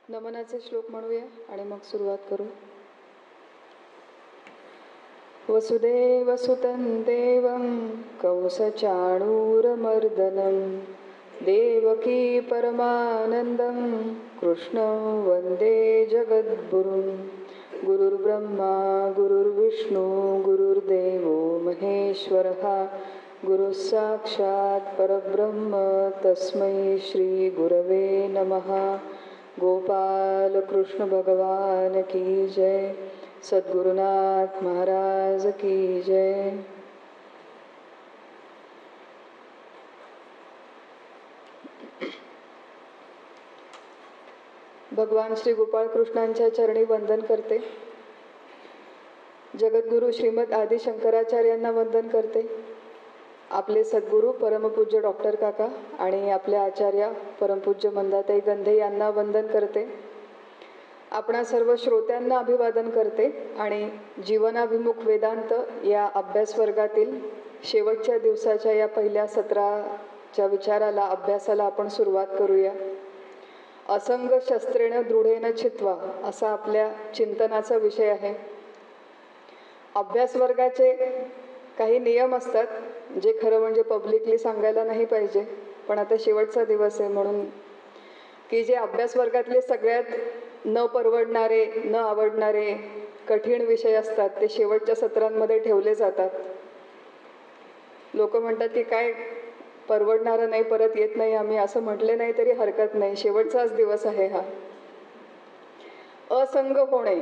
नमनाचे श्लोक म्हणूया आणि मग सुरुवात करू. वसुदेवसुतं देवं कंसचाणूरमर्दनं देवकी परमानन्दं कृष्णं वन्दे जगद्गुरुं. गुरुर्ब्रह्मा गुरुर्विष्णू गुरुर्देवो महेश्वरः गुरुः साक्षात् परब्रह्म तस्मै श्री गुरवे नमः. गोपाल कृष्ण भगवान की जय. सद्गुरुनाथ महाराज की जय. भगवान श्री गोपाळ कृष्णांच्या चरणी वंदन करते. जगद्गुरु श्रीमद आदि शंकराचार्यांना वंदन करते. आपले सद्गुरू परमपूज्य डॉक्टर काका आणि आपल्या आचार्या परमपूज्य मंदाताई गंधे यांना वंदन करते. आपणा सर्व श्रोत्यांना अभिवादन करते आणि जीवनाभिमुख वेदांत या अभ्यास वर्गातील शेवटच्या दिवसाच्या या पहिल्या सत्राच्या विचाराला अभ्यासाला आपण सुरुवात करूया. असंग शस्त्रेण दृढेन छित्त्वा असा आपल्या चिंतनाचा विषय आहे. अभ्यास वर्गाचे काही नियम असतात जे खरं म्हणजे पब्लिकली सांगायला नाही पाहिजे, पण आता शेवटचा दिवस आहे म्हणून की जे अभ्यास वर्गातले सगळ्यात न परवडणारे न आवडणारे कठीण विषय असतात ते शेवटच्या सत्रांमध्ये ठेवले जातात. लोक म्हणतात की काय परवडणारं नाही, परत येत नाही. आम्ही असं म्हटले नाही तरी हरकत नाही, शेवटचाच दिवस आहे हा. असंग होणे.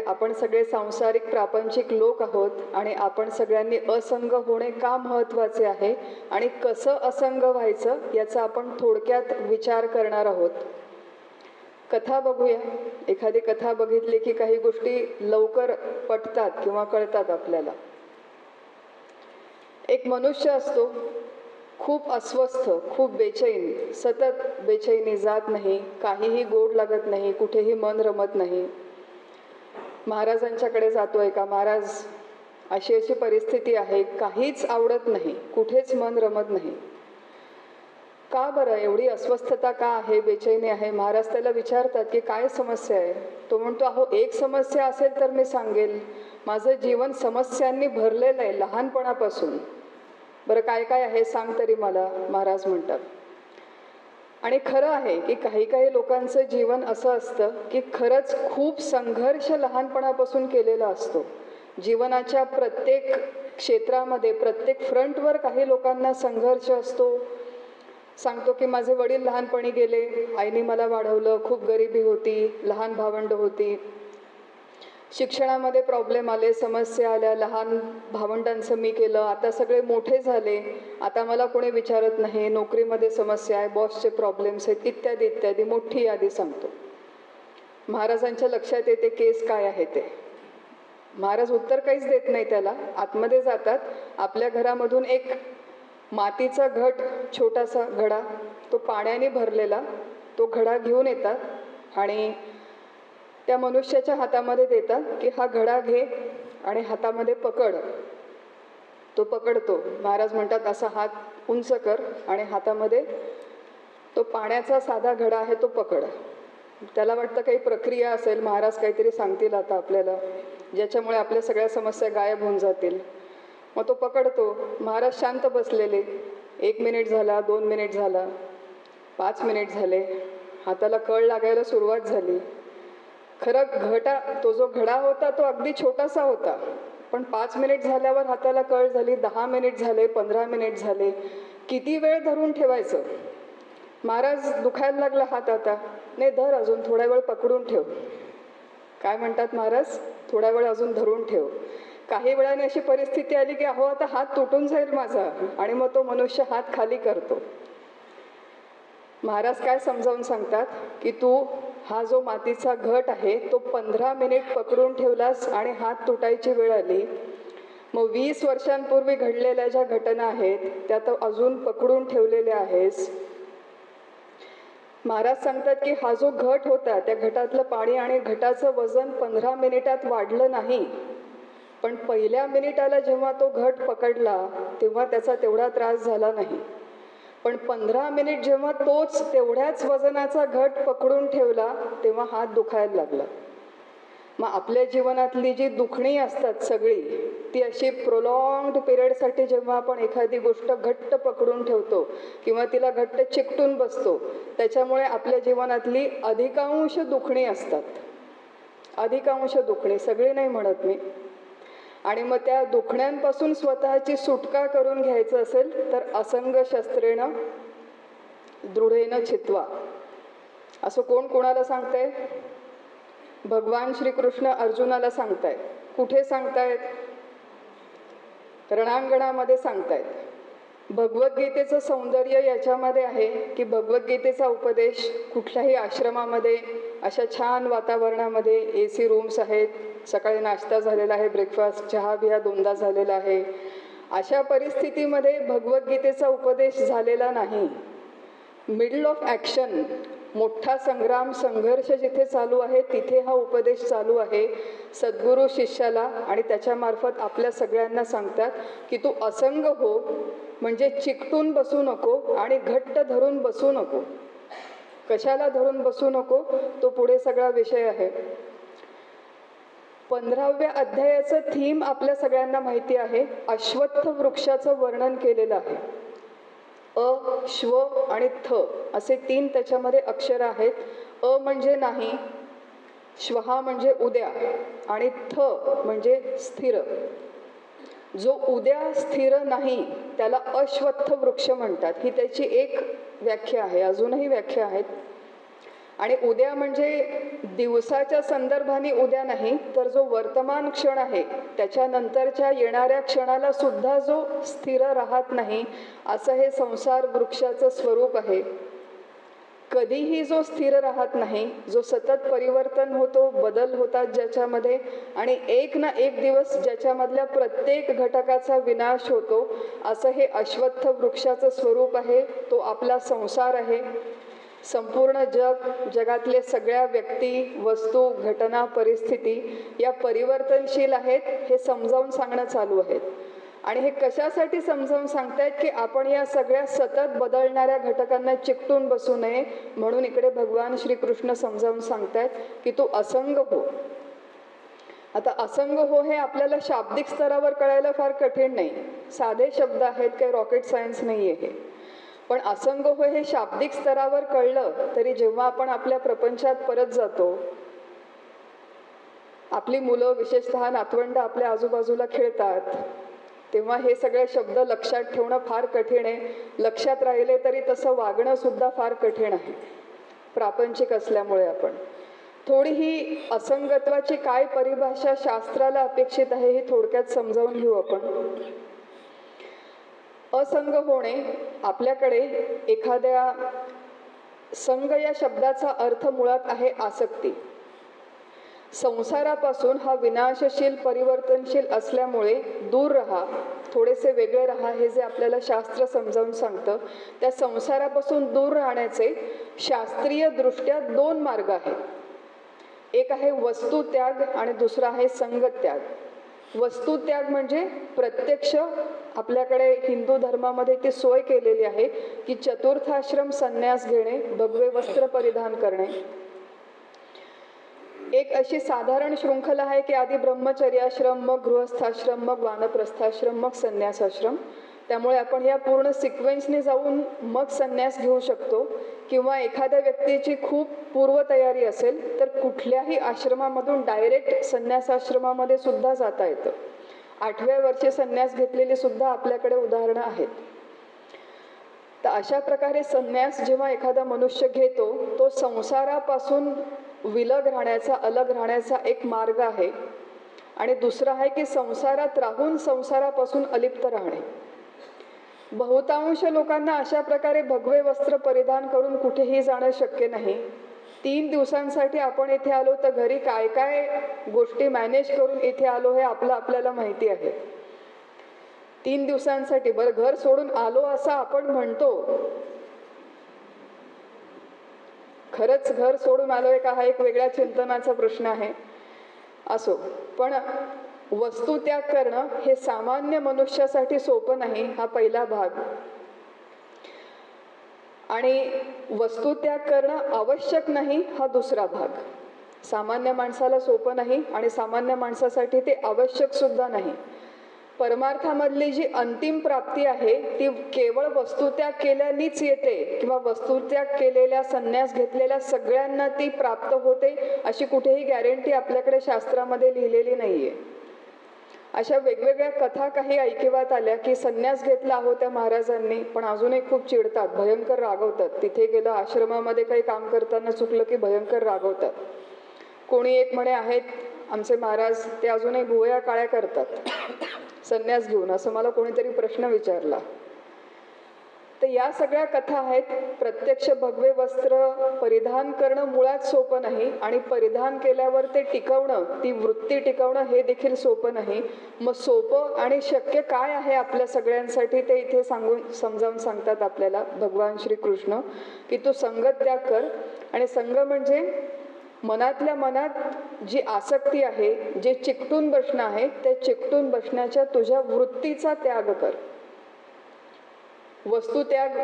आपण सगळे सांसारिक प्रापंचिक लोक आहोत आणि आपण सगळ्यांनी असंग होणे का महत्त्वाचे आहे आणि कसं असंग व्हायचं याचा आपण थोडक्यात विचार करणार आहोत. कथा बघूया. एखादी कथा बघितली की काही गोष्टी लवकर पटतात किंवा कळतात आपल्याला. एक मनुष्य असतो, खूप अस्वस्थ, खूप बेचैन, सतत बेचैनी जात नाही, काहीही गोड लागत नाही, कुठेही मन रमत नाही. महाराजांच्याकडे जातोय का, महाराज अशी अशी परिस्थिती आहे, काहीच आवडत नाही, कुठेच मन रमत नाही. का बरं एवढी अस्वस्थता का आहे, बेचैनी आहे? महाराज त्याला विचारतात की काय समस्या आहे. तो म्हणतो, अहो एक समस्या असेल तर मी सांगेल, माझं जीवन समस्यांनी भरलेलं आहे लहानपणापासून. बरं काय काय आहे सांग तरी मला, महाराज म्हणतात. आणि खरं आहे की काही काही लोकांचं जीवन असं असतं की खरंच खूप संघर्ष लहानपणापासून केलेला असतो. जीवनाच्या प्रत्येक क्षेत्रामध्ये प्रत्येक फ्रंटवर काही लोकांना संघर्ष असतो. सांगतो की माझे वडील लहानपणी गेले, आईने मला वाढवलं, खूप गरिबी होती, लहान भावंड होती, शिक्षणामध्ये प्रॉब्लेम आले, समस्या आल्या, लहान भावंडांचं मी केलं, आता सगळे मोठे झाले, आता मला कोणी विचारत नाही, नोकरीमध्ये समस्या आहे, बॉसचे प्रॉब्लेम्स आहेत, इत्यादी इत्यादी मोठी यादी सांगतो. महाराजांच्या लक्षात येते केस काय आहे ते. महाराज उत्तर काहीच देत नाही त्याला. आतमध्ये जातात. आपल्या घरामधून एक मातीचा घट, छोटासा घडा, तो पाण्याने भरलेला, तो घडा घेऊन येतात आणि त्या मनुष्याच्या हातामध्ये देतात की हा घडा घे आणि हातामध्ये पकड. तो पकडतो. महाराज म्हणतात असा हात उंच कर आणि हातामध्ये तो पाण्याचा साधा घडा आहे तो पकड. त्याला वाटतं काही प्रक्रिया असेल, महाराज काहीतरी सांगतील आता आपल्याला ज्याच्यामुळे आपल्या सगळ्या समस्या गायब होऊन जातील. मग तो पकडतो. महाराज शांत बसलेले. 1 मिनिट झाला, 2 मिनिट झाला, 5 मिनिट झाले, हाताला कळ लागायला सुरुवात झाली. खरं तो जो घडा होता तो अगदी छोटासा होता, पण 5 मिनिट झाल्यावर हाताला कळ झाली, 10 मिनिट झाले, 15 मिनिट झाले. किती वेळ धरून ठेवायचं? महाराज दुखायला लागला हात आता. नाही धर, अजून थोडा वेळ पकडून ठेव. काय म्हणतात महाराज? थोडा वेळ अजून धरून ठेव. काही वेळाने अशी परिस्थिती आली की अहो आता हात तुटून जाईल माझा, आणि मग तो मनुष्य हात खाली करतो. महाराज काय समजावून सांगतात की तू हा जो मातीचा घट आहे तो 15 मिनिट पकडून ठेवलास आणि हात तुटायची वेळ आली. मग 20 वर्षांपूर्वी घडलेल्या ज्या घटना आहेत त्या तर अजून पकडून ठेवलेल्या आहेस. महाराज सांगतात की हा जो घट होता त्या घटातलं पाणी आणि घटाचं वजन 15 मिनिटात वाढलं नाही, पण पहिल्या मिनिटाला जेव्हा तो घट पकडला तेव्हा त्याचा तेवढा त्रास झाला नाही. पण 15 मिनिट जेव्हा तोच तेवढ्याच वजनाचा घट पकडून ठेवला तेव्हा हात दुखायला लागला. मग आपल्या जीवनातली जी दुखणी असतात सगळी ती अशी प्रोलॉंग्ड पिरियडसाठी जेव्हा आपण एखादी गोष्ट घट्ट पकडून ठेवतो किंवा तिला घट्ट चिकटून बसतो, त्याच्यामुळे आपल्या जीवनातली अधिकांश दुखणी असतात. अधिकांश दुखणी, सगळी नाही म्हणत मी. आणि मग त्या दुखण्यांपासून स्वतःची सुटका करून घ्यायचं असेल तर असंग शस्त्रेण दृढेन चित्वा, असं कोण कोणाला सांगतंय? भगवान श्रीकृष्ण अर्जुनाला सांगतायत. कुठे सांगतायत? रणांगणामध्ये सांगतायत. भगवद्गीतेचं सौंदर्य याच्यामध्ये आहे की भगवद्गीतेचा उपदेश कुठल्याही आश्रमामध्ये अशा छान वातावरणामध्ये, AC रूम्स आहेत, सकाळी नाश्ता झालेला आहे, ब्रेकफास्ट चहा बिहा 2दा झालेला आहे, अशा परिस्थितीमध्ये भगवद्गीतेचा उपदेश झालेला नाही. मिडल ऑफ ॲक्शन, मोठा संग्राम संघर्ष जिथे चालू आहे तिथे हा उपदेश चालू आहे. सद्गुरू शिष्याला आणि त्याच्यामार्फत आपल्या सगळ्यांना सांगतात की तू असंग हो, म्हणजे चिकटून बसू नको आणि घट्ट धरून बसू नको. कशाला धरून बसू नको तो पुढे सगळा विषय आहे. 15व्या अध्यायाचं थीम आपल्या सगळ्यांना माहिती आहे. अश्वत्थ वृक्षाचं वर्णन केलेलं आहे. अ, श्व आणि थ असे 3 त्याच्यामध्ये अक्षर आहेत. अ म्हणजे नाही, श्वहा म्हणजे उद्या आणि थ म्हणजे स्थिर. जो उद्या स्थिर नाही त्याला अश्वत्थ वृक्ष म्हणतात. ही त्याची एक व्याख्या आहे. अजूनही व्याख्या आहेत. आणि उद्या म्हणजे दिवसाच्या संदर्भाने उद्या नाही, तर जो वर्तमान क्षण आहे त्याच्यानंतरच्या येणाऱ्या क्षणाला सुद्धा जो स्थिर राहत नाही, असं हे संसार वृक्षाचं स्वरूप आहे. कधीही जो स्थिर राहत नाही, जो सतत परिवर्तन होतो, बदल होतात ज्याच्यामध्ये, आणि एक ना एक दिवस ज्याच्यामधल्या प्रत्येक घटकाचा विनाश होतो, असं हे अश्वत्थ वृक्षाचं स्वरूप आहे. तो आपला संसार आहे. संपूर्ण जग, जगातले सगळ्या व्यक्ती, वस्तू, घटना, परिस्थिती या परिवर्तनशील आहेत हे समजावून सांगणं चालू आहे. आणि हे कशासाठी समजावून सांगतायत की आपण या सगळ्या सतत बदलणाऱ्या घटकांना चिकटून बसू नये, म्हणून इकडे भगवान श्रीकृष्ण समजावून सांगतायत की तू असंग हो. आता असंग हो हे आपल्याला शाब्दिक स्तरावर कळायला फार कठीण नाही. साधे शब्द आहेत, काही रॉकेट सायन्स नाही आहे. पण असंग हो हे शाब्दिक स्तरावर कळलं तरी जेव्हा आपण आपल्या प्रपंचात परत जातो, आपली मुलं, विशेषतः नातवंड आपल्या आजूबाजूला खेळतात, तेव्हा हे सगळे शब्द लक्षात ठेवणं फार कठीण आहे. लक्षात राहिले तरी तसं वागणं सुद्धा फार कठीण आहे, प्रापंचिक असल्यामुळे. आपण थोडी ही असंगत्वाची काय परिभाषा शास्त्राला अपेक्षित आहे हे थोडक्यात समजावून घेऊ आपण. असंग होणे, आपल्याकडे एखाद्या संग या शब्दाचा अर्थ मुळात आहे आसक्ती. संसारापासून हा विनाशशील, परिवर्तनशील असल्यामुळे दूर राहा, थोडेसे वेगळे राहा, हे जे आपल्याला शास्त्र समजावून सांगतं, त्या संसारापासून दूर राहण्याचे शास्त्रीय दृष्ट्या 2 मार्ग आहेत. एक आहे वस्तुत्याग आणि दुसरा आहे संगत्याग. वस्तुत्याग म्हणजे प्रत्यक्ष आपल्याकडे हिंदू धर्मामध्ये ती सोय केलेली आहे की चतुर्थाश्रम संन्यास घेणे, भगवे वस्त्र परिधान करणे. एक अशी साधारण शृंखला आहे की आधी ब्रह्मचर्याश्रम, मग गृहस्थाश्रम, मग वानप्रस्थाश्रम, मग संन्यासाश्रम. त्यामुळे आपण या पूर्ण सिक्वेन्सने जाऊन मग संन्यास घेऊ शकतो. किंवा एखाद्या व्यक्तीची खूप पूर्वतयारी असेल तर कुठल्याही आश्रमामधून डायरेक्ट संन्यासाश्रमामध्ये सुद्धा जाता येतं. 8व्या वर्षी संन्यास घेतलेली सुद्धा आपल्याकडे उदाहरणं आहेत. तर अशा प्रकारे संन्यास जेव्हा एखादा मनुष्य घेतो, तो संसारापासून विलग राहण्याचा, अलग राहण्याचा एक मार्ग आहे. आणि दुसरा आहे की संसारात राहून संसारापासून अलिप्त राहणे. बहुतांश लोकांना अशा प्रकारे भगवे वस्त्र परिधान करून कुठेही जाणं शक्य नाही. 3 दिवसांसाठी आपण इथे आलो तर घरी काय काय गोष्टी मॅनेज करून इथे आलो हे आपल्याला माहिती आहे. 3 दिवसांसाठी, बरं घर सोडून आलो असं आपण म्हणतो, खरंच घर सोडून आलोय का हा एक वेगळ्या चिंतनाचा प्रश्न आहे. असो, पण वस्तुत्याग करणं हे सामान्य मनुष्यासाठी सोपं नाही. हा पहिला भाग. आणि वस्तुत्याग करणं आवश्यक नाही हा दुसरा भाग. सामान्य माणसाला सोपं नाही आणि सामान्य माणसासाठी ते आवश्यक सुद्धा नाही. परमार्थामधली जी अंतिम प्राप्ती आहे ती केवळ वस्तुत्याग केल्यानेच येते किंवा वस्तुत्याग केलेल्या, संन्यास घेतलेल्या सगळ्यांना ती प्राप्त होते अशी कुठेही गॅरंटी आपल्याकडे शास्त्रामध्ये लिहिलेली नाहीये. अशा वेगवेगळ्या कथा काही ऐकिवात आल्या की संन्यास घेतला आहो त्या महाराजांनी, पण अजूनही खूप चिडतात, भयंकर रागवतात. तिथे गेलं, आश्रमामध्ये काही काम करताना चुकलं की भयंकर रागवतात. कोणी एक म्हणे आहेत आमचे महाराज, ते अजूनही भुवया काळ्या करतात संन्यास घेऊन, असं मला कोणीतरी प्रश्न विचारला. तर या सगळ्या कथा आहेत. प्रत्यक्ष भगवे वस्त्र परिधान करणं मुळात सोपं नाही आणि परिधान केल्यावर ते टिकवणं, ती वृत्ती टिकवणं हे देखील सोपं नाही. मग सोपं आणि शक्य काय आहे आपल्या सगळ्यांसाठी ते इथे समजावून सांगतात आपल्याला भगवान श्रीकृष्ण की तू संग त्याग कर. आणि संग म्हणजे मनातल्या मनात जी आसक्ती आहे, जे चिकटून बसणं आहे, त्या चिकटून बसण्याच्या तुझ्या वृत्तीचा त्याग कर. वस्तुत्याग,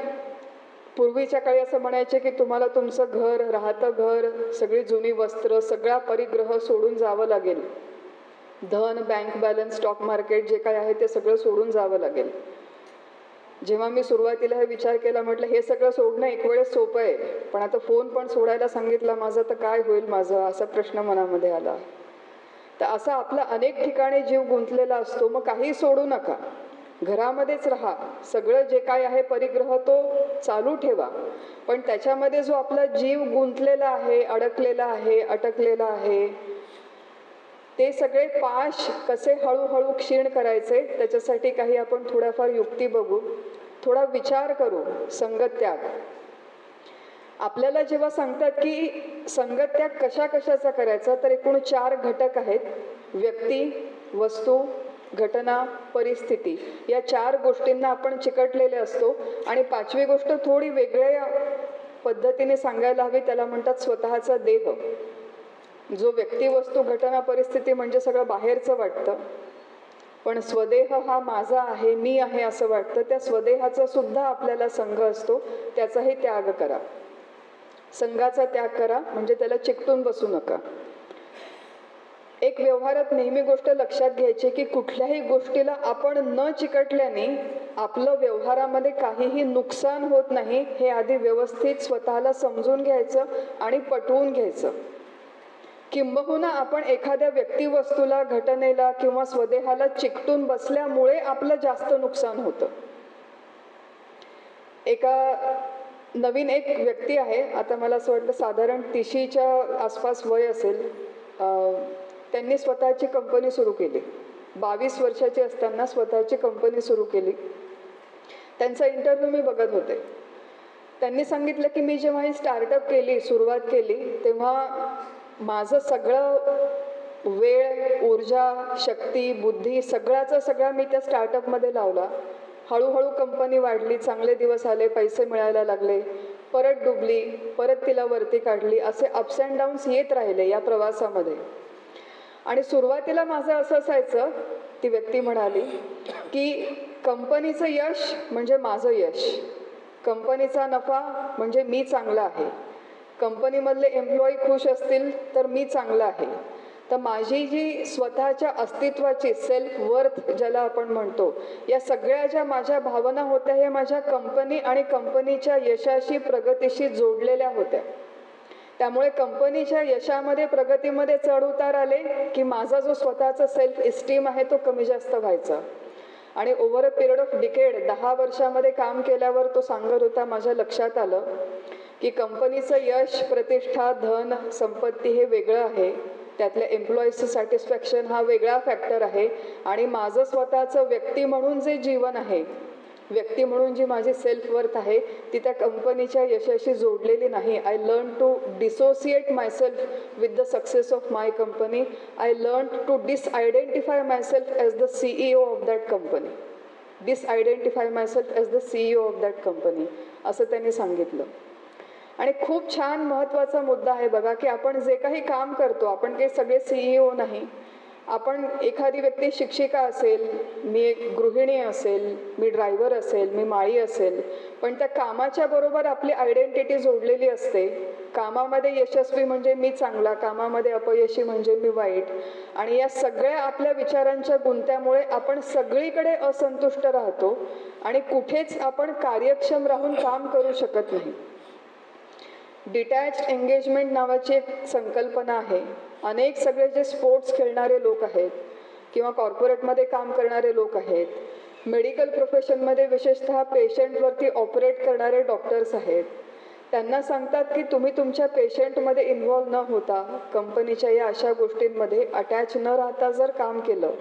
पूर्वीच्या काळी असं म्हणायचे की तुम्हाला तुमचं घर, राहतं घर, सगळी जुनी वस्त्र, सगळा परिग्रह सोडून जावं लागेल. धन, बँक बॅलन्स, स्टॉक मार्केट जे काय आहे ते सगळं सोडून जावं लागेल. जेव्हा मी सुरुवातीला हे विचार केला, म्हटलं हे सगळं सोडणं एक वेळेस सोपं आहे, पण आता फोन पण सोडायला सांगितला माझा तर काय होईल माझं, असा प्रश्न मनामध्ये आला. तर असा आपला अनेक ठिकाणी जीव गुंतलेला असतो. मग काही सोडू नका, घरामध्येच राहा, सगळं जे काय आहे परिग्रह तो चालू ठेवा, पण त्याच्यामध्ये जो आपला जीव गुंतलेला आहे, अडकलेला आहे, अटकलेला आहे, ते सगळे पाश कसे हळूहळू क्षीण करायचे त्याच्यासाठी काही आपण थोड्याफार युक्ती बघू, थोडा विचार करू. संगत्याग आपल्याला जेव्हा सांगतात की संगत्याग कशा कशाचा करायचा, तर एकूण 4 घटक आहेत. व्यक्ती, वस्तू, घटना, परिस्थिती. या 4 गोष्टींना आपण चिकटलेले असतो. आणि 5वी गोष्ट थोडी वेगळ्या पद्धतीने सांगायला हवी, त्याला म्हणतात स्वतःचा देह. जो व्यक्ती, वस्तू, घटना, परिस्थिती म्हणजे सगळं बाहेरचं वाटतं, पण स्वदेह हा माझा आहे, मी आहे असं वाटतं. त्या स्वदेहाचा सुद्धा आपल्याला संघ असतो, त्याचाही त्याग करा. संघाचा त्याग करा म्हणजे त्याला चिकटून बसू नका. एक व्यवहारात नेहमी गोष्ट लक्षात घ्यायची की कुठल्याही गोष्टीला आपण न चिकटल्याने आपलं व्यवहारामध्ये काहीही नुकसान होत नाही, हे आधी व्यवस्थित स्वतःला समजून घ्यायचं आणि पटवून घ्यायचं. किंबहुना आपण एखाद्या व्यक्तिवस्तूला, घटनेला किंवा स्वदेहाला चिकटून बसल्यामुळे आपलं जास्त नुकसान होतं. नवीन एक व्यक्ती आहे, आता मला असं वाटतं साधारण 30च्या आसपास वय असेल, त्यांनी स्वतःची कंपनी सुरू केली. 22 वर्षाची असताना स्वतःची कंपनी सुरू केली. त्यांचा इंटरव्ह्यू मी बघत होते. त्यांनी सांगितलं की मी जेव्हा ही स्टार्टअप केली, सुरुवात केली, तेव्हा माझं सगळं वेळ, ऊर्जा, शक्ती, बुद्धी सगळ्याचा सगळा मी त्या स्टार्टअपमध्ये लावला. हळूहळू कंपनी वाढली, चांगले दिवस आले, पैसे मिळायला लागले, परत डुबली, परत तिला वरती काढली, असे अप्स अँड डाऊन्स येत राहिले या प्रवासामध्ये. आणि सुरुवातीला माझं असं असायचं, ती व्यक्ती म्हणाली की कंपनीचं यश म्हणजे माझं यश, कंपनीचा नफा म्हणजे मी चांगला आहे, कंपनीमधले एम्प्लॉई खुश असतील तर मी चांगला आहे. तर माझी जी स्वतःच्या अस्तित्वाची सेल्फ वर्थ ज्याला आपण म्हणतो, या सगळ्या ज्या माझ्या भावना होत्या हे माझ्या कंपनी आणि कंपनीच्या यशाशी, प्रगतीशी जोडलेल्या होत्या. त्यामुळे कंपनीच्या यशामध्ये, प्रगतीमध्ये चढ उतार आले की माझा जो स्वतःचा सेल्फ इस्टीम आहे तो कमी जास्त व्हायचा. आणि over a period of decade, 10 वर्षामध्ये काम केल्यावर तो सांगत होता, माझ्या लक्षात आलं की कंपनीचं यश, प्रतिष्ठा, धन, संपत्ती हे वेगळं आहे, त्यातल्या एम्प्लॉईजचं सॅटिस्फॅक्शन हा वेगळा फॅक्टर आहे, आणि माझं स्वतःचं व्यक्ती म्हणून जे जीवन आहे, व्यक्ती म्हणून जी माझी सेल्फ वर्थ आहे ती त्या कंपनीच्या यशाशी जोडलेली नाही. I learn to dissociate myself with the success of my company. I learn to disidentify myself as the CEO of that company. Disidentify myself as the CEO of that company, असं त्यांनी सांगितलं. आणि खूप छान महत्त्वाचा मुद्दा आहे बघा की आपण जे काही काम करतो, आपण काही सगळे CEO नाही, आपण एखादी व्यक्ती शिक्षिका असेल, मी एक गृहिणी असेल, मी ड्रायव्हर असेल, मी माळी असेल, पण त्या कामाच्या बरोबर आपली आयडेंटिटी जोडलेली असते. कामामध्ये यशस्वी म्हणजे मी चांगला, कामामध्ये अपयशी म्हणजे मी वाईट. आणि या सगळ्या आपल्या विचारांच्या गुंत्यामुळे आपण सगळीकडे असंतुष्ट राहतो आणि कुठेच आपण कार्यक्षम राहून काम करू शकत नाही. डिटॅच्ड एंगेजमेंट नावाची एक संकल्पना आहे. अनेक सगळे जे स्पोर्ट्स खेळणारे लोक आहेत किंवा कॉर्पोरेटमध्ये काम करणारे लोक आहेत, मेडिकल प्रोफेशनमध्ये विशेषतः पेशंटवरती ऑपरेट करणारे डॉक्टर्स आहेत, त्यांना सांगतात की तुम्ही तुमच्या पेशंटमध्ये इन्व्हॉल्व न होता कंपनीच्या या अशा गोष्टींमध्ये अटॅच न राहता जर काम केलं,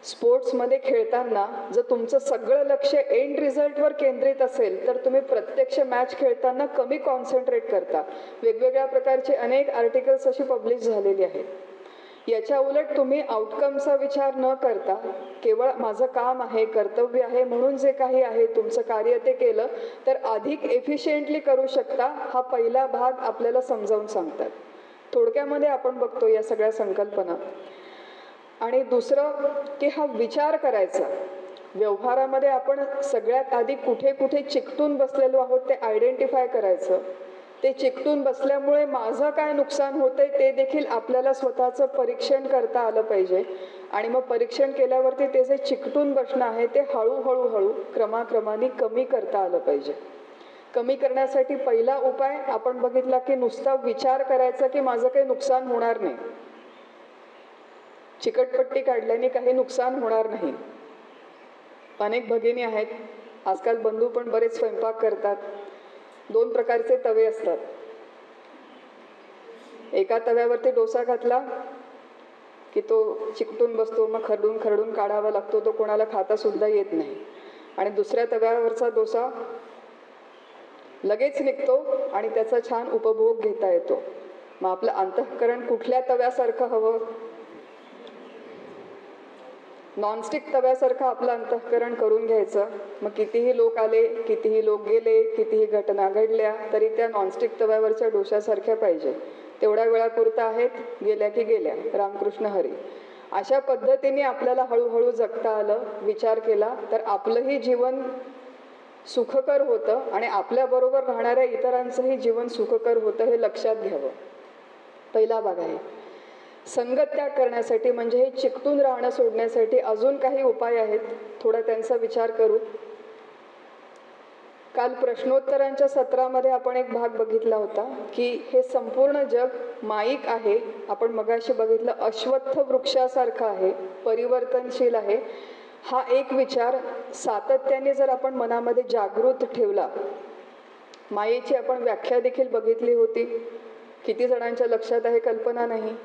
स्पोर्ट्समध्ये खेळताना जर तुमचं सगळं लक्ष एंड रिझल्टवर केंद्रित असेल तर तुम्ही प्रत्यक्ष मॅच खेळताना कमी कॉन्सन्ट्रेट करता. वेगवेगळ्या प्रकारचे अनेक आर्टिकल्स अशी पब्लिश झालेली आहेत. याच्या उलट तुम्ही आउटकमचा विचार न करता केवळ माझं काम आहे, कर्तव्य आहे म्हणून जे काही आहे तुमचं कार्य ते केलं तर अधिक एफिशियंटली करू शकता, हा पहिला भाग आपल्याला समजावून सांगतात. थोडक्यामध्ये आपण बघतो या सगळ्या संकल्पना. आणि दुसरं की हा विचार करायचा. व्यवहारामध्ये आपण सगळ्यात आधी कुठे कुठे चिकटून बसलेलो आहोत ते आयडेंटिफाय करायचं. ते चिकटून बसल्यामुळे माझं काय नुकसान होतंय ते देखील आपल्याला स्वतःचं परीक्षण करता आलं पाहिजे. आणि मग परीक्षण केल्यावरती ते जे चिकटून बसणं आहे ते हळूहळू क्रमाक्रमाने कमी करता आलं पाहिजे. कमी करण्यासाठी पहिला उपाय आपण बघितला की नुसता विचार करायचा की माझं काही नुकसान होणार नाही. चिकटपट्टी काढल्याने काही नुकसान होणार नाही. अनेक भगिनी आहेत, आजकाल बंधू पण बरेच स्वयंपाक करतात. 2 प्रकारचे तवे असतात. एका तव्यावरती डोसा घातला की तो चिकटून बसतो, मग खरडून काढावा लागतो, तो कोणाला खाता सुद्धा येत नाही. आणि दुसऱ्या तव्यावरचा डोसा लगेच निघतो आणि त्याचा छान उपभोग घेता येतो. मग आपलं अंतःकरण कुठल्या तव्यासारखं हवं? नॉनस्टिक तव्यासारखं आपलं अंतःकरण करून घ्यायचं. मग कितीही लोक आले, कितीही लोक गेले, कितीही घटना घडल्या तरी त्या नॉनस्टिक तव्यावरच्या डोशासारख्या पाहिजे. तेवढ्या वेळापुरता आहेत, गेल्या की गेल्या, रामकृष्ण हरी. अशा पद्धतीने आपल्याला हळूहळू जगता आलं, विचार केला तर आपलंही जीवन सुखकर होतं आणि आपल्याबरोबर राहणाऱ्या इतरांचंही जीवन सुखकर होतं, हे लक्षात घ्यावं. पहिला भाग आहे. संगत्याग करण्यासाठी म्हणजे हे चिकटून राहणं सोडण्यासाठी अजून काही उपाय आहेत, थोडा त्यांचा विचार करू. काल प्रश्नोत्तरांच्या सत्रामध्ये आपण एक भाग बघितला होता की हे संपूर्ण जग माईक आहे. आपण मगाशी बघितलं अश्वत्थ वृक्षासारखं आहे, परिवर्तनशील आहे. हा एक विचार सातत्याने जर आपण मनामध्ये जागृत ठेवला. मायेची आपण व्याख्या देखील बघितली होती. किती जणांच्या लक्षात आहे कल्पना नाही.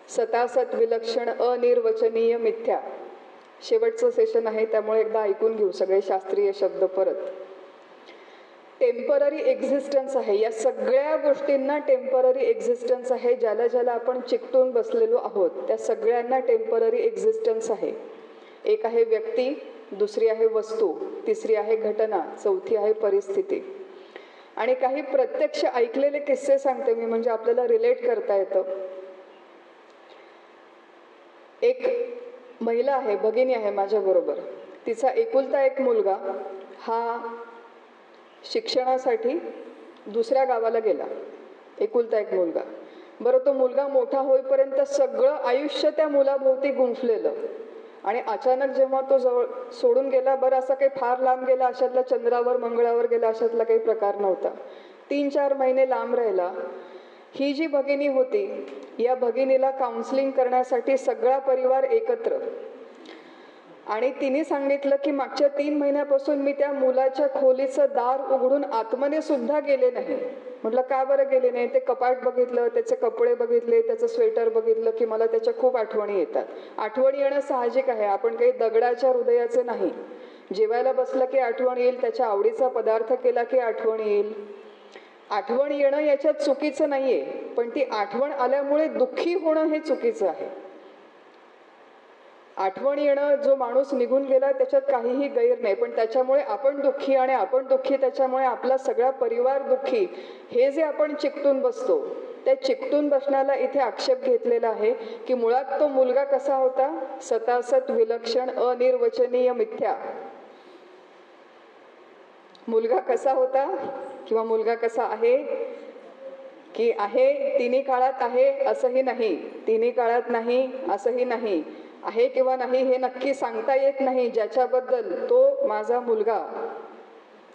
सतासत विलक्षण अनिर्वचनीय मिथ्या. शेवटचं सेशन आहे त्यामुळे एकदा ऐकून घेऊ सगळे शास्त्रीय शब्द परत. टेम्पररी एक्झिस्टन्स आहे. या सगळ्या गोष्टींना टेम्पररी एक्झिस्टन्स आहे. ज्याला ज्याला आपण चिकटून बसलेलो आहोत त्या सगळ्यांना टेम्पररी एक्झिस्टन्स आहे. एक आहे व्यक्ती, दुसरी आहे वस्तू, तिसरी आहे घटना, चौथी आहे परिस्थिती. आणि काही प्रत्यक्ष ऐकलेले किस्से सांगते मी, म्हणजे आपल्याला रिलेट करता येतं. एक महिला आहे, भगिनी आहे माझ्याबरोबर. तिचा एकुलता एक मुलगा हा शिक्षणासाठी दुसऱ्या गावाला गेला. एकुलता एक मुलगा. बरं, तो मुलगा मोठा होईपर्यंत सगळं आयुष्य त्या मुलाभोवती गुंफलेलं. आणि अचानक जेव्हा तो जवळ सोडून गेला, बरं असं काही फार लांब गेला अशातला, चंद्रावर मंगळावर गेला अशातला काही प्रकार नव्हता. 3-4 महिने लांब राहिला. ही जी भगिनी होती, या भगिनीला काउन्सिलिंग करण्यासाठी सगळा परिवार एकत्र. आणि तिने सांगितलं की मागच्या 3 महिन्यापासून मी त्या मुलाच्या खोलीचं दार उघडून आतमध्ये सुद्धा गेले नाही. म्हटलं का बरं गेले नाही? ते कपाट बघितलं, त्याचे कपडे बघितले, त्याचं स्वेटर बघितलं की मला त्याच्या खूप आठवणी येतात. आठवणी येणं साहजिक आहे, आपण काही दगडाच्या हृदयाचे नाही. जेवायला बसलं की आठवण येईल, त्याच्या आवडीचा पदार्थ केला की आठवण येईल. आठवण येणं याच्यात चुकीचं नाहीये, पण ती आठवण आल्यामुळे दुःखी होणं हे चुकीचं आहे. आठवण येणं, जो माणूस निघून गेला त्याच्यात काहीही गैर नाही, पण त्याच्यामुळे आपण दुःखी आणि आपण दुःखी त्याच्यामुळे आपला सगळा परिवार दुःखी, हे जे आपण चिकटून बसतो त्या चिकटून बसण्याला इथे आक्षेप घेतलेला आहे की मुळात तो मुलगा कसा होता, सतासत विलक्षण अनिर्वचनीय मिथ्या. मुलगा कसा होता किंवा मुलगा कसा आहे की आहे तिन्ही काळात आहे असंही नाही, तिन्ही काळात नाही असंही नाही, आहे किंवा नाही हे नक्की सांगता येत नाही. ज्याच्याबद्दल तो माझा मुलगा,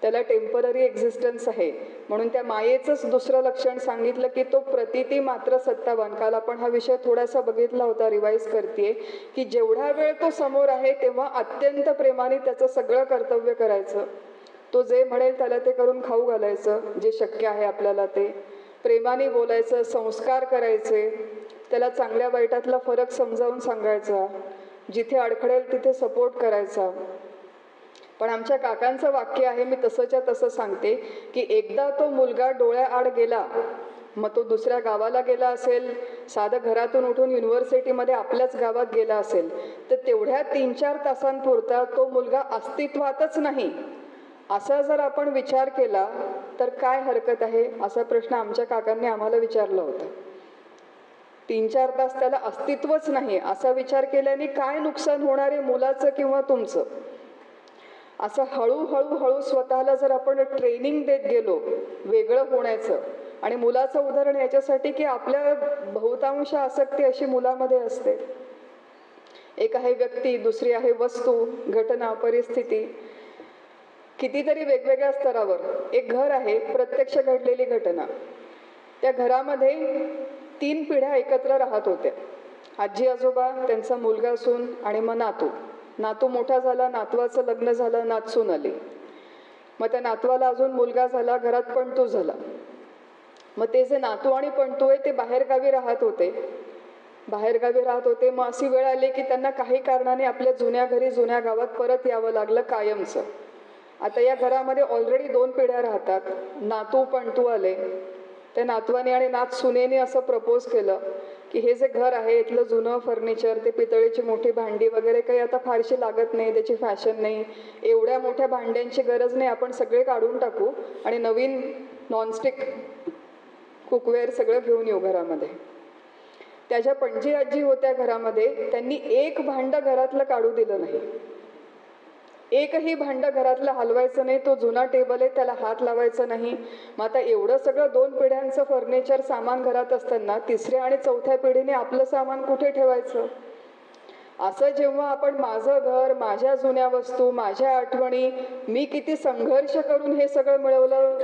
त्याला टेम्पररी एक्झिस्टन्स आहे. म्हणून त्या मायेचंच दुसरं लक्षण सांगितलं की तो प्रतिती मात्र सत्तावान. काल आपण हा विषय थोडासा बघितला होता, रिवाईज करतेय, की जेवढा वेळ तो समोर आहे तेव्हा अत्यंत प्रेमाने त्याचं सगळं कर्तव्य करायचं. तो जे म्हणेल त्याला ते करून खाऊ घालायचं, जे शक्य आहे आपल्याला ते प्रेमाने बोलायचं, संस्कार करायचे, त्याला चांगल्या वाईटातला फरक समजावून सांगायचा, जिथे अडखळेल तिथे सपोर्ट करायचा. पण आमच्या काकांचं वाक्य आहे, मी तसंच्या तसं सांगते, की एकदा तो मुलगा डोळ्याआड गेला, मग तो दुसऱ्या गावाला गेला असेल, साधं घरातून उठून युनिव्हर्सिटीमध्ये आपल्याच गावात गेला असेल, तर तेवढ्या 3-4 तासांपुरता तो मुलगा अस्तित्वातच नाही असा जर आपण विचार केला तर काय हरकत आहे, असा प्रश्न आमच्या काकांनी आम्हाला विचारला होता. 3-4 तास त्याला अस्तित्वच नाही असा विचार केल्याने काय नुकसान होणार आहे मुलाचं किंवा तुमचं. असं हळूहळू स्वतःला जर आपण ट्रेनिंग देत गेलो वेगळं होण्याचं, आणि मुलाचं उदाहरण याच्यासाठी की आपल्या बहुतांश आसक्ती अशी मुलामध्ये असते. एक आहे व्यक्ती, दुसरी आहे वस्तू, घटना, परिस्थिती, कितीतरी वेगवेगळ्या स्तरावर. एक घर आहे, प्रत्यक्ष घडलेली घटना. त्या घरामध्ये 3 पिढ्या एकत्र राहत होत्या. आजी आजोबा, त्यांचा मुलगा सून आणि मग नातू. नातू मोठा झाला, नातवाचं लग्न झालं, नातसून आली. मग त्या नातवाला अजून मुलगा झाला, घरात पणतू झाला. मग ते जे नातू आणि पणतू आहे ते बाहेरगावी राहत होते. मग अशी वेळ आली की त्यांना काही कारणाने आपल्या जुन्या घरी, जुन्या गावात परत यावं लागलं कायमचं. आता या घरामध्ये ऑलरेडी 2 पिढ्या राहतात. नातू पणतू आले. त्या नातवाने आणि नात सुनेने असं प्रपोज केलं की हे जे घर आहे इथलं जुनं फर्निचर, ते पितळेची मोठी भांडी वगैरे काही आता फारशी लागत नाही, त्याची फॅशन नाही, एवढ्या मोठ्या भांड्यांची गरज नाही, आपण सगळे काढून टाकू आणि नवीन नॉनस्टिक कुकवेअर सगळं घेऊन येऊ घरामध्ये. त्याच्या पणजी आजी होत्या घरामध्ये, त्यांनी एक भांडं घरातलं काढू दिलं नाही. एकही भांडं घरातलं हलवायचं नाही. तो जुना टेबल आहे त्याला हात लावायचा नाही. मग आता एवढं सगळं 2 पिढ्यांचं फर्निचर सामान घरात असताना 3ऱ्या आणि 4थ्या पिढीने आपलं सामान कुठे ठेवायचं. असं जेव्हा आपण माझं घर, माझ्या जुन्या वस्तू, माझ्या आठवणी, मी किती संघर्ष करून हे सगळं मिळवलं,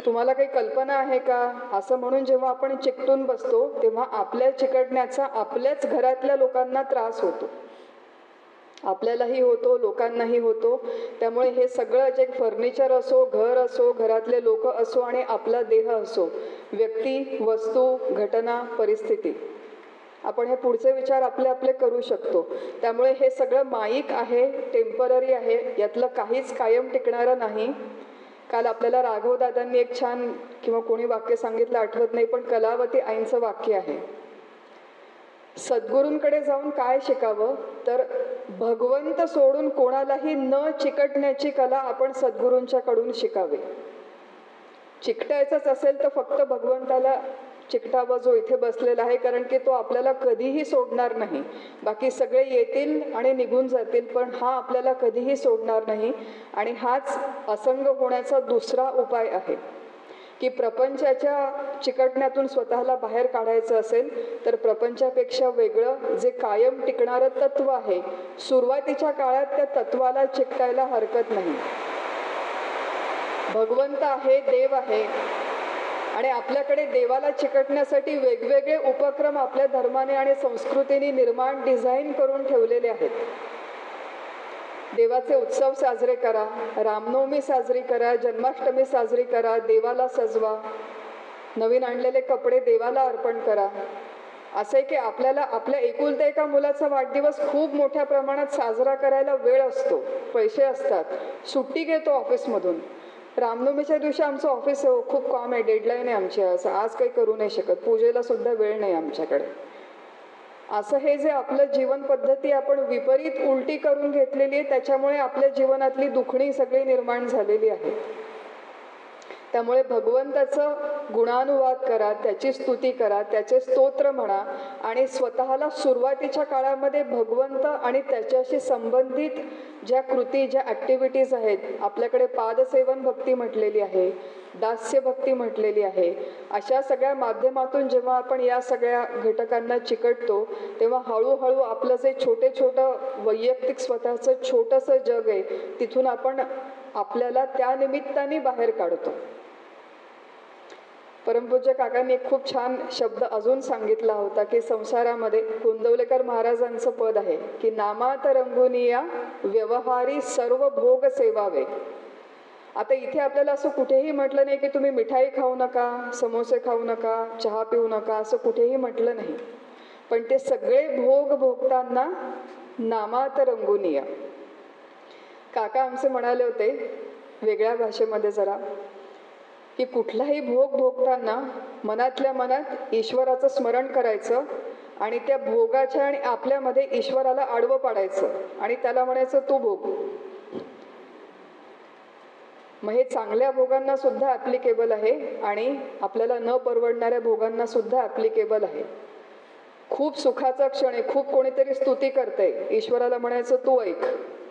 तुम्हाला काही कल्पना आहे का, असं म्हणून जेव्हा आपण चिकटून बसतो तेव्हा आपल्या चिकटण्याचा आपल्याच घरातल्या लोकांना त्रास होतो. आपल्यालाही होतो, लोकांनाही होतो. त्यामुळे हे सगळं जे फर्निचर असो, घर असो, घरातले लोक असो आणि आपला देह असो, व्यक्ती, वस्तू, घटना, परिस्थिती, आपण हे पुढचे विचार आपले आपले करू शकतो. त्यामुळे हे सगळं माईक आहे, टेम्पररी आहे, यातलं काहीच कायम टिकणारं नाही. काल आपल्याला राघवदादांनी एक छान किंवा कोणी वाक्य सांगितलं आठवत नाही, पण कलावती आईंचं वाक्य आहे. सद्गुरूंकडे जाऊन काय शिकावं, तर भगवंत सोडून कोणालाही न चिकटण्याची कला आपण सद्गुरूंच्याकडून शिकावी. चिकटायचंच असेल तर फक्त भगवंताला चिकटावा जो इथे बसलेला आहे, कारण की तो आपल्याला कधीही सोडणार नाही. बाकी सगळे येतील आणि निघून जातील, पण हा आपल्याला कधीही सोडणार नाही. आणि हाच असंग होण्याचा दुसरा उपाय आहे की प्रपंचाच्या चिकटण्यातून स्वतःला बाहेर काढायचं असेल तर प्रपंचापेक्षा वेगळं जे कायम टिकणारं तत्व आहे, सुरुवातीच्या काळात त्या तत्वाला चिकटायला हरकत नाही. भगवंत आहे, देव आहे, आणि आपल्याकडे देवाला चिकटण्यासाठी वेगवेगळे उपक्रम आपल्या धर्माने आणि संस्कृतीने निर्माण, डिझाईन करून ठेवलेले आहेत. देवाचे उत्सव साजरे करा, रामनवमी साजरी करा, जन्माष्टमी साजरी करा, देवाला सजवा, नवीन आणलेले कपडे देवाला अर्पण करा. असे की आपल्याला आपल्या एकुलत्या एका मुलाचा वाढदिवस खूप मोठ्या प्रमाणात साजरा करायला वेळ असतो, पैसे असतात, सुट्टी घेतो ऑफिसमधून. रामनवमीच्या दिवशी आमचं ऑफिस खूप काम आहे, डेडलाईन आहे आमची, आज काही करू नाही शकत, पूजेला सुद्धा वेळ नाही आमच्याकडे. असं हे जे आपलं जीवन पद्धती आपण विपरीत उलटी करून घेतलेली आहे, त्याच्यामुळे आपल्या जीवनातली दुखणी सगळी निर्माण झालेली आहे. त्यामुळे भगवंताचं गुणानुवाद करा, त्याची स्तुती करा, त्याचे स्तोत्र म्हणा आणि स्वतःला सुरुवातीच्या काळामध्ये भगवंत आणि त्याच्याशी संबंधित ज्या कृती, ज्या ॲक्टिव्हिटीज आहेत, आपल्याकडे पादसेवन भक्ती म्हटलेली आहे, दास्य भक्ती म्हटलेली आहे, अशा सगळ्या माध्यमातून जेव्हा आपण या सगळ्या घटकांना चिकटतो तेव्हा हळूहळू आपलं जे छोटं वैयक्तिक स्वतःचं छोटंसं जग आहे तिथून आपण आपल्याला त्या निमित्ताने बाहेर काढतो. परमपूज्य काकांनी एक खूप छान शब्द अजून सांगितला होता की संसारामध्ये गोंदवलेकर महाराजांचं पद आहे की नामात रंगुनिया व्यवहारी सर्व भोग सेवावे. आता इथे आपल्याला असं कुठेही म्हटलं नाही की तुम्ही मिठाई खाऊ नका, समोसे खाऊ नका, चहा पिऊ नका, असं कुठेही म्हटलं नाही. पण ते सगळे भोग भोगताना नामात रंगुनिया. काका आमचे म्हणाले होते वेगळ्या भाषेमध्ये जरा की कुठलाही भोग भोगताना मनातल्या मनात ईश्वराचं स्मरण करायचं आणि त्या भोगाच्या आणि आपल्यामध्ये ईश्वराला आडवं पाडायचं आणि त्याला म्हणायचं तू भोग. मग हे चांगल्या भोगांना सुद्धा ॲप्लिकेबल आहे आणि आपल्याला न परवडणाऱ्या भोगांना सुद्धा ॲप्लिकेबल आहे. खूप सुखाचा क्षण आहे, खूप कोणीतरी स्तुती करते, ईश्वराला म्हणायचं तू ऐक.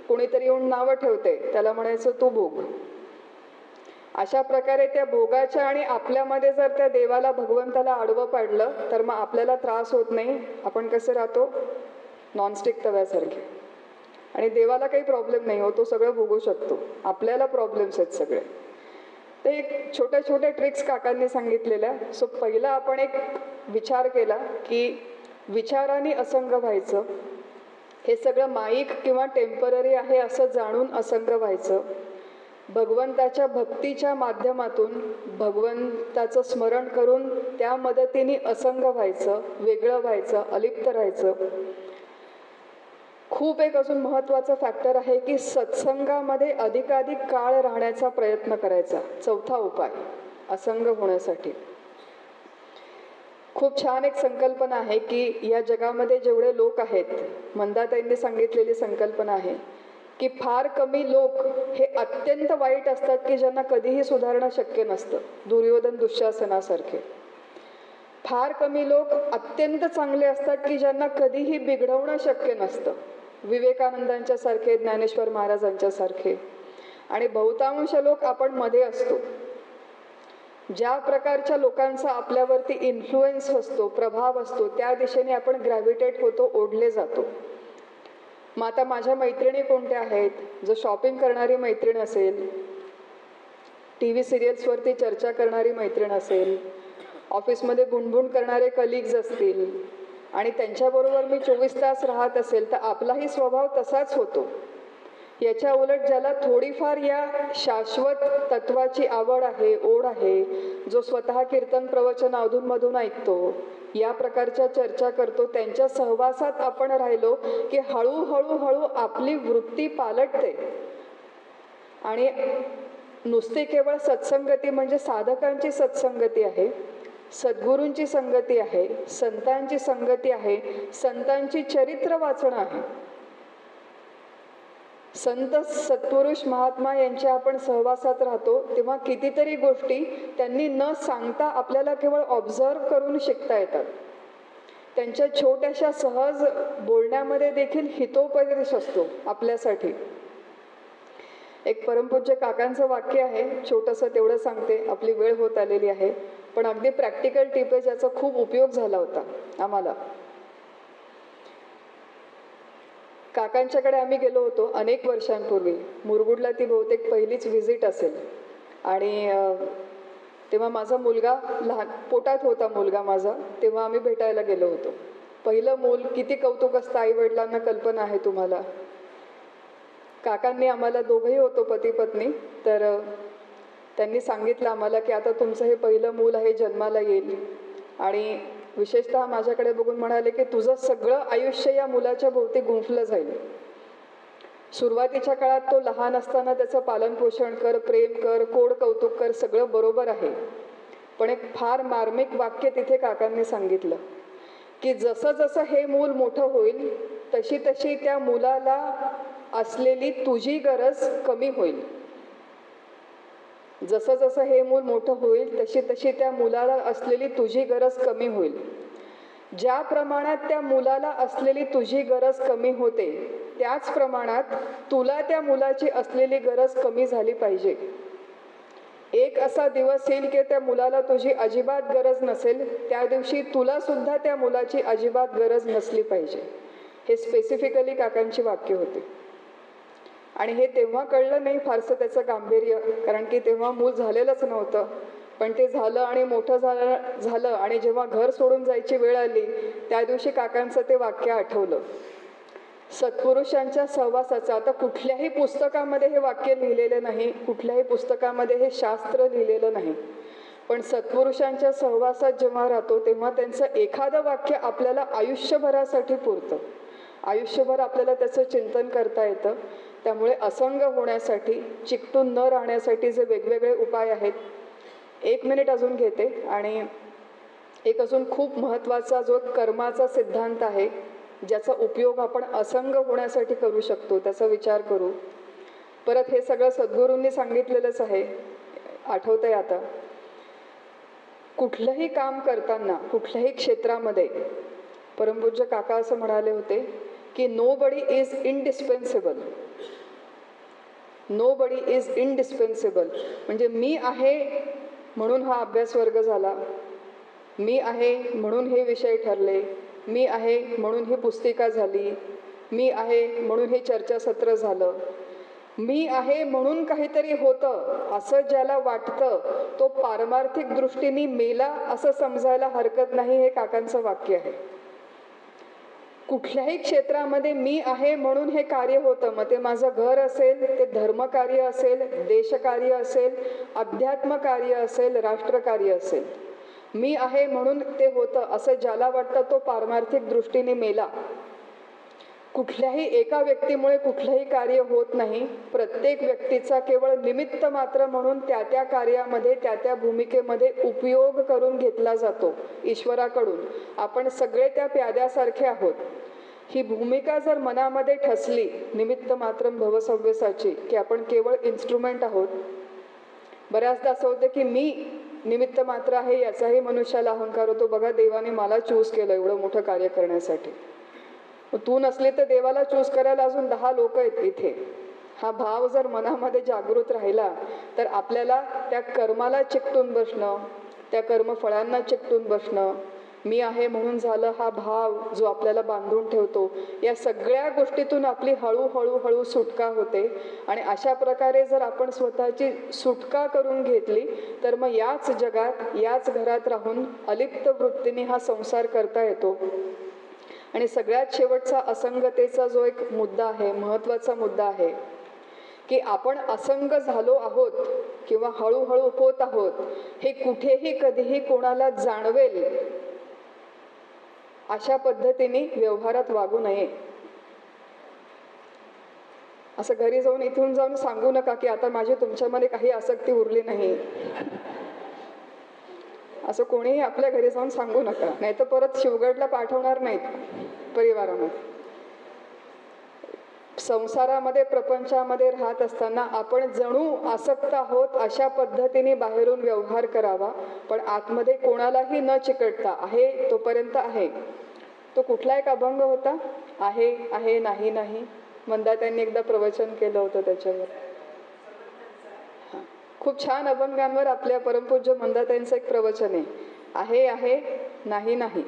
कोणीतरी येऊन नावं ठेवते, त्याला म्हणायचं तू भोग. अशा प्रकारे त्या भोगाच्या आणि आपल्यामध्ये जर त्या देवाला भगवंताला आडवं पाडलं तर मग आपल्याला त्रास होत नाही. आपण कसे राहतो? नॉनस्टिक तव्यासारखे. आणि देवाला काही प्रॉब्लेम नाही हो, तो सगळं भोगू शकतो. आपल्याला प्रॉब्लेम्स आहेत सगळे. ते एक छोट्या ट्रिक्स काकांनी सांगितलेल्या. सो पहिला आपण एक विचार केला की विचाराने असंग व्हायचं. हे सगळं माईक किंवा टेम्पररी आहे असं जाणून असंग व्हायचं. भगवंताच्या भक्तीच्या माध्यमातून भगवंताचं स्मरण करून त्या मदतीने असंग व्हायचं, वेगळं व्हायचं, अलिप्त राहायचं. खूप एक अजून महत्त्वाचा फॅक्टर आहे की सत्संगामध्ये अधिकाधिक काळ राहण्याचा प्रयत्न करायचा. चौथा उपाय असंग होण्यासाठी. खूप छान एक संकल्पना आहे की या जगामध्ये जेवढे लोक आहेत, मंदाताईंनी सांगितलेली संकल्पना आहे की फार कमी लोक हे अत्यंत वाईट असतात की ज्यांना कधीही सुधारणं शक्य नसतं. दुर्योधन दुःशासनासारखे. फार कमी लोक अत्यंत चांगले असतात की ज्यांना कधीही बिघडवणं शक्य नसतं. विवेकानंदांच्या सारखे, ज्ञानेश्वर महाराजांच्या सारखे. आणि बहुतांश लोक आपण मध्ये असतो. ज्या प्रकारच्या लोकांचा आपल्यावरती इन्फ्लुएन्स असतो, प्रभाव असतो, त्या दिशेने आपण ग्रॅव्हिटेट होतो, ओढले जातो. मग आता माझ्या मैत्रिणी कोणत्या आहेत? जर शॉपिंग करणारी मैत्रीण असेल, TV सिरियल्सवरती चर्चा करणारी मैत्रीण असेल, ऑफिसमध्ये गुणगुण करणारे कलिग्ज असतील आणि त्यांच्याबरोबर मी 24 तास राहत असेल तर आपलाही स्वभाव तसाच होतो. याच्या उलट ज्याला थोडीफार या शाश्वत तत्वाची आवड आहे, ओढ आहे, जो स्वतः कीर्तन प्रवचन अधूनमधून ऐकतो, या प्रकारच्या चर्चा करतो, त्यांच्या सहवासात आपण राहिलो की हळूहळू आपली वृत्ती पालटते. आणि नुसती केवळ सत्संगती म्हणजे साधकांची सत्संगती आहे, सद्गुरूंची संगती आहे, संतांची संगती आहे, संतांची चरित्र वाचणं आहे. संत सत्पुरुष महात्मा यांच्या आपण सहवासात राहतो तेव्हा कितीतरी गोष्टी त्यांनी न सांगता आपल्याला केवळ ऑब्झर्व करून शिकता येतात. त्यांच्या छोट्याशा सहज बोलण्यामध्ये देखील हितोपदेश असतो आपल्यासाठी. एक परमपूज्य काकांचं वाक्य आहे, छोटंसं तेवढं सांगते, आपली वेळ होत आलेली आहे, पण अगदी प्रॅक्टिकल टिप आहे ज्याचा खूप उपयोग झाला होता आम्हाला. काकांच्याकडे आम्ही गेलो होतो अनेक वर्षांपूर्वी. मुरगुडला ती बहुतेक पहिलीच व्हिजिट असेल. आणि तेव्हा माझा मुलगा लहान पोटात होता मुलगा माझा, तेव्हा आम्ही भेटायला गेलो होतो. पहिलं मूल, किती कौतुक असतं आई वडिलांना, कल्पना आहे तुम्हाला. काकांनी आम्हाला, दोघंही होतो पती पत्नी, तर त्यांनी सांगितलं आम्हाला की आता तुमचं हे पहिलं मूल आहे, जन्माला येईल. आणि विशेषतः माझ्याकडे बघून म्हणाले की तुझं सगळं आयुष्य या मुलाच्या भोवती गुंफलं जाईल. सुरुवातीच्या काळात तो लहान असताना त्याचं पालन पोषण कर, प्रेम कर, कोड कौतुक कर, सगळं बरोबर आहे. पण एक फार मार्मिक वाक्य तिथे काकांनी सांगितलं की जसं जसं हे मूल मोठं होईल तशी तशी त्या मुलाला असलेली तुझी गरज कमी होईल. जसं जसं हे मूल मोठं होईल तशी तशी त्या मुलाला असलेली तुझी गरज कमी होईल. ज्या प्रमाणात त्या मुलाला असलेली तुझी गरज कमी होते त्याच प्रमाणात तुला त्या मुलाची असलेली गरज कमी झाली पाहिजे. एक असा दिवस येईल की त्या मुलाला तुझी अजिबात गरज नसेल, त्या दिवशी तुला सुद्धा त्या मुलाची अजिबात गरज नसली पाहिजे. हे स्पेसिफिकली काकांची वाक्य होते. आणि हे तेव्हा कळलं नाही फारसं त्याचं गांभीर्य, कारण की तेव्हा मूल झालेलंच नव्हतं. पण ते झालं आणि मोठं झालं आणि जेव्हा घर सोडून जायची वेळ आली त्या दिवशी काकांचं ते वाक्य आठवलं. सत्पुरुषांच्या सहवासाचं, आता कुठल्याही पुस्तकामध्ये हे वाक्य लिहिलेलं नाही, कुठल्याही पुस्तकामध्ये हे शास्त्र लिहिलेलं नाही, पण सत्पुरुषांच्या सहवासात जेव्हा राहतो तेव्हा त्यांचं एखादं वाक्य आपल्याला आयुष्यभरासाठी पुरतं. आयुष्यभर आपल्याला त्याचं चिंतन करता येतं. त्यामुळे असंग होण्यासाठी, चिकटून न राहण्यासाठी जे वेगवेगळे उपाय आहेत, 1 मिनिट अजून घेते. आणि एक अजून खूप महत्त्वाचा जो कर्माचा सिद्धांत आहे ज्याचा उपयोग आपण असंग होण्यासाठी करू शकतो त्याचा विचार करू. परत हे सगळं सद्गुरूंनी सांगितलेलंच आहे, आठवतंय आता. कुठलंही काम करताना कुठल्याही क्षेत्रामध्ये परमपूज्य काका असं म्हणाले होते की नोबडी इज इंडिस्पेन्सिबल. नोबडी इज इंडिस्पेन्सिबल म्हणजे मी आहे म्हणून हा अभ्यास वर्ग झाला, मी आहे म्हणून हे विषय ठरले, मी आहे म्हणून ही पुस्तिका झाली, मी आहे म्हणून हे चर्चासत्र झालं, मी आहे म्हणून काहीतरी होतं असं ज्याला वाटतं तो पारमार्थिक दृष्टीने मेला असं समजायला हरकत नाही. हे काकांचं वाक्य आहे. कुठल्याही क्षेत्रामध्ये मी आहे म्हणून हे कार्य होतं. मग ते माझं घर असेल, ते धर्मकार्य असेल, देशकार्य असेल, अध्यात्म कार्य असेल, राष्ट्रकार्य असेल, मी आहे म्हणून ते होतं असं ज्याला वाटतं तो पारमार्थिक दृष्टीने मेला. कुठल्याही एका व्यक्तीमुळे कुठलंही कार्य होत नाही. प्रत्येक व्यक्तीचा केवळ निमित्त मात्र म्हणून त्या त्या कार्यामध्ये, त्या त्या भूमिकेमध्ये उपयोग करून घेतला जातो ईश्वराकडून. आपण सगळे त्या प्याद्यासारखे आहोत. ही भूमिका जर मनामध्ये ठसली, निमित्त मात्र भवसव्यसाची, की आपण केवळ इन्स्ट्रुमेंट आहोत. बऱ्याचदा असं होतं की मी निमित्त मात्र आहे याचाही मनुष्याला अहंकार होतो. बघा, देवाने मला चूज केलं एवढं मोठं कार्य करण्यासाठी. तू नसले तर देवाला चूज करायला अजून 10 लोक आहेत इथे. हा भाव जर मनामध्ये जागृत राहिला तर आपल्याला त्या कर्माला चिकटून बसणं, त्या कर्मफळांना चिकटून बसणं, मी आहे म्हणून झालं हा भाव जो आपल्याला बांधून ठेवतो, या सगळ्या गोष्टीतून आपली हळूहळू सुटका होते. आणि अशा प्रकारे जर आपण स्वतःची सुटका करून घेतली तर मग याच जगात, याच घरात राहून अलिप्त वृत्तीने हा संसार करता येतो. आणि सगळ्यात शेवटचा असंगतेचा जो एक मुद्दा आहे, महत्त्वाचा मुद्दा आहे, की आपण असंग झालो आहोत किंवा हळूहळू होत आहोत हे कुठेही कधीही कोणाला जाणवेल अशा पद्धतीने व्यवहारात वागू नये. असं घरी जाऊन इथून जाऊन सांगू नका की आता माझी तुमच्यामध्ये काही आसक्ती उरली नाही. असं कोणीही आपल्या घरी जाऊन सांगू नका, नाही तर परत शिवगडला पाठवणार नाहीत परिवारामध्ये. संसारामध्ये, प्रपंचामध्ये राहत असताना आपण जणू आसक्त आहोत अशा पद्धतीने बाहेरून व्यवहार करावा, पण आतमध्ये कोणालाही न चिकटता आहे तोपर्यंत आहे. तो कुठला एक अभंग होता, आहे आहे नाही नाही, मंदा त्यांनी एकदा प्रवचन केलं होतं त्याच्यावर. खूप छान अभंगांवर आपल्या परमपूज्य मंदाताईंचं एक प्रवचन आहे, आहे नाही नाही,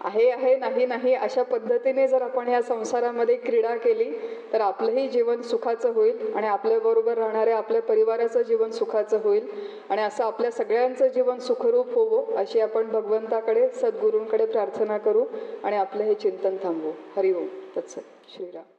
आहे आहे नाही नाही अशा पद्धतीने जर आपण या संसारामध्ये क्रीडा केली तर आपलंही जीवन सुखाचं होईल आणि आपल्याबरोबर राहणाऱ्या आपल्या परिवाराचं जीवन सुखाचं होईल. आणि असं आपल्या सगळ्यांचं जीवन सुखरूप होवो अशी आपण भगवंताकडे, सद्गुरूंकडे प्रार्थना करू आणि आपलं हे चिंतन थांबवू. हरिओम तत्सत. श्रीराम.